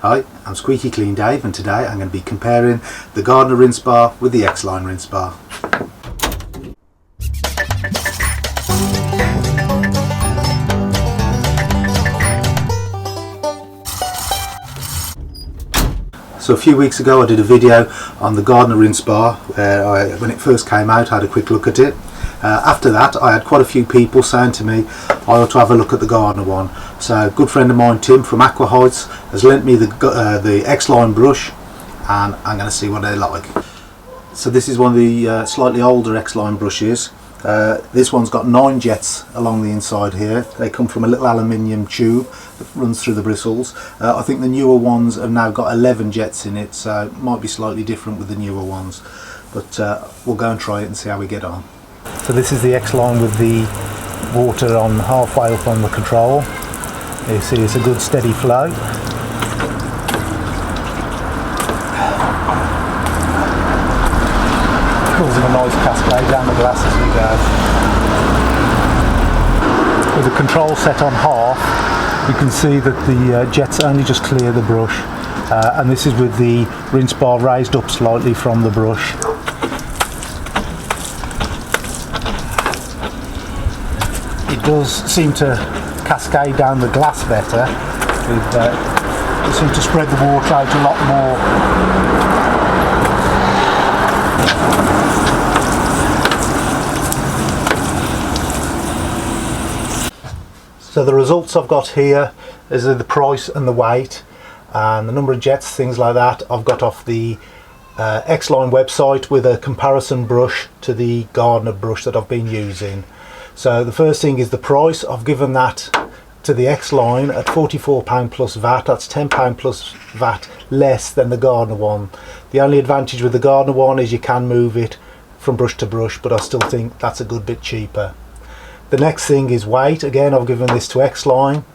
Hi, I'm Squeaky Clean Dave, and today I'm going to be comparing the Gardiner rinse bar with the X-Line rinse bar. So a few weeks ago I did a video on the Gardiner rinse bar where when it first came out I had a quick look at it. After that I had quite a few people saying to me I ought to have a look at the Gardiner one. So a good friend of mine, Tim from Aqua Heights, has lent me the X-Line brush, and I'm going to see what they're like. So this is one of the slightly older X-Line brushes. This one's got 9 jets along the inside here. They come from a little aluminium tube that runs through the bristles. I think the newer ones have now got 11 jets in it, so it might be slightly different with the newer ones. But we'll go and try it and see how we get on. So this is the X-Line with the water on halfway up on the control. You see it's a good steady flow. Causing a nice cascade down the glass as we go. With the control set on half, you can see that the jets only just clear the brush, and this is with the rinse bar raised up slightly from the brush. It does seem to cascade down the glass better. It seems to spread the water out a lot more. So the results I've got here is the price and the weight and the number of jets, things like that. I've got off the X-Line website with a comparison brush to the Gardiner brush that I've been using. So the first thing is the price. I've given that to the X-Line at £44 plus VAT. That's £10 plus VAT less than the Gardiner one. The only advantage with the Gardiner one is you can move it from brush to brush, but I still think that's a good bit cheaper. The next thing is weight. Again, I've given this to X-Line.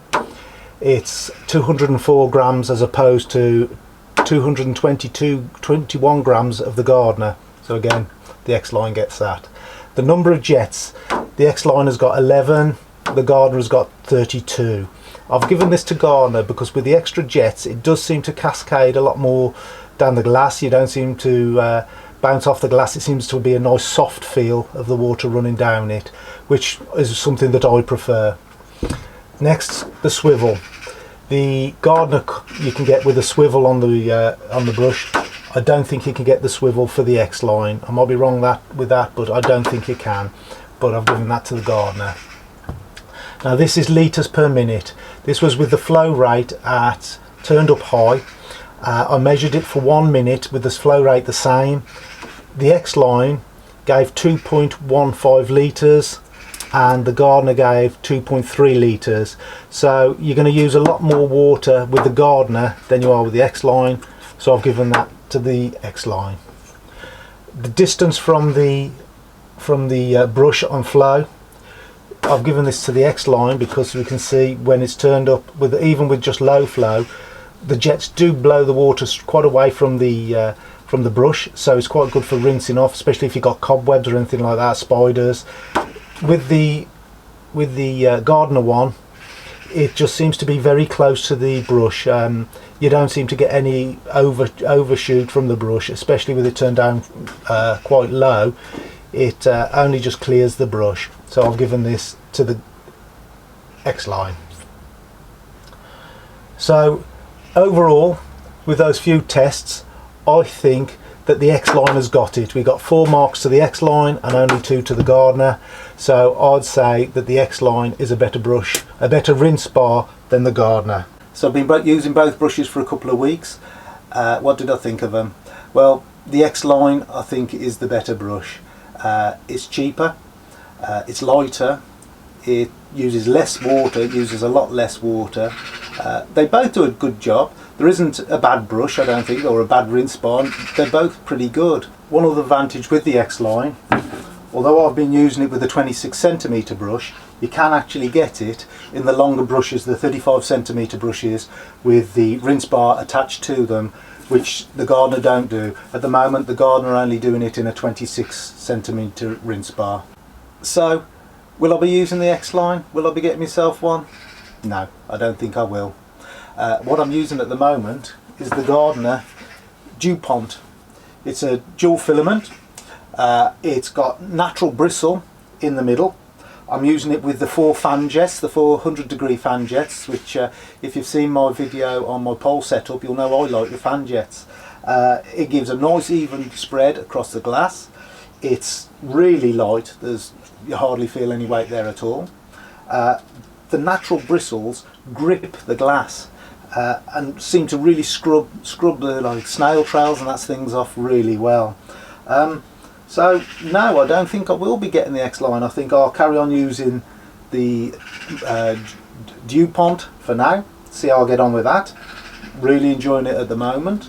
It's 204 grams as opposed to 21 grams of the Gardiner. So again, the X-Line gets that. The number of jets, the X-Line has got 11, the Gardiner has got 32. I've given this to Gardiner because with the extra jets it does seem to cascade a lot more down the glass. You don't seem to bounce off the glass. It seems to be a nice soft feel of the water running down it, which is something that I prefer. Next, the swivel. The Gardiner you can get with a swivel on the brush. I don't think you can get the swivel for the X-Line. I might be wrong with that, but I don't think you can. But I've given that to the Gardiner. Now this is litres per minute. This was with the flow rate at turned up high. I measured it for 1 minute with the flow rate the same. The X-Line gave 2.15 litres and the Gardiner gave 2.3 litres. So you're going to use a lot more water with the Gardiner than you are with the X-Line. So I've given that to the X-Line. The distance from the brush on flow, I've given this to the X-Line because we can see when it's turned up, even with just low flow, the jets do blow the water quite away from the brush, so it's quite good for rinsing off, especially if you've got cobwebs or anything like that, spiders. With the Gardiner one, it just seems to be very close to the brush. You don't seem to get any overshoot from the brush, especially with it turned down quite low. It only just clears the brush. So I've given this to the X-Line. So overall, with those few tests, I think that the X-Line has got it. We got 4 marks to the X-Line and only 2 to the Gardiner. So I'd say that the X-Line is a better brush, a better rinse bar than the Gardiner. So I've been using both brushes for a couple of weeks. What did I think of them? Well, the X-Line I think is the better brush. It's cheaper, it's lighter, it uses less water, it uses a lot less water. They both do a good job. There isn't a bad brush, I don't think, or a bad rinse bar. They're both pretty good. One other advantage with the X-Line, although I've been using it with a 26cm brush, you can actually get it in the longer brushes, the 35cm brushes with the rinse bar attached to them, which the Gardiner don't do. At the moment the Gardiner are only doing it in a 26cm rinse bar. So will I be using the X-Line? Will I be getting myself one? No, I don't think I will. What I'm using at the moment is the Gardiner DuPont. It's a dual filament. It's got natural bristle in the middle. I'm using it with the 4 fan jets, the 400-degree fan jets, which if you've seen my video on my pole setup, you'll know I like the fan jets. It gives a nice even spread across the glass. It's really light. You hardly feel any weight there at all. The natural bristles grip the glass and seem to really scrub the like snail trails and that things off really well. So no, I don't think I will be getting the X-Line. I think I'll carry on using the DuPont for now. See how I get on with that. Really enjoying it at the moment.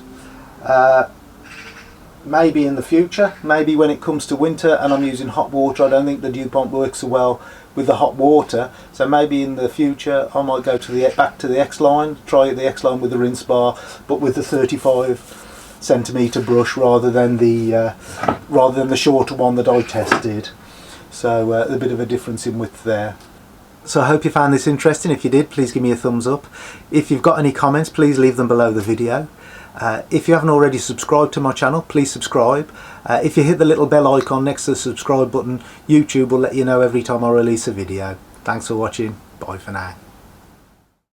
Maybe in the future, maybe when it comes to winter and I'm using hot water, I don't think the DuPont works so well with the hot water. So maybe in the future I might go to back to the X-Line, try the X-Line with the rinse bar, but with the 35cm brush rather than the shorter one that I tested. So a bit of a difference in width there. So I hope you found this interesting. If you did, please give me a thumbs up. If you've got any comments, please leave them below the video. If you haven't already subscribed to my channel, please subscribe. If you hit the little bell icon next to the subscribe button, YouTube will let you know every time I release a video. Thanks for watching. Bye for now.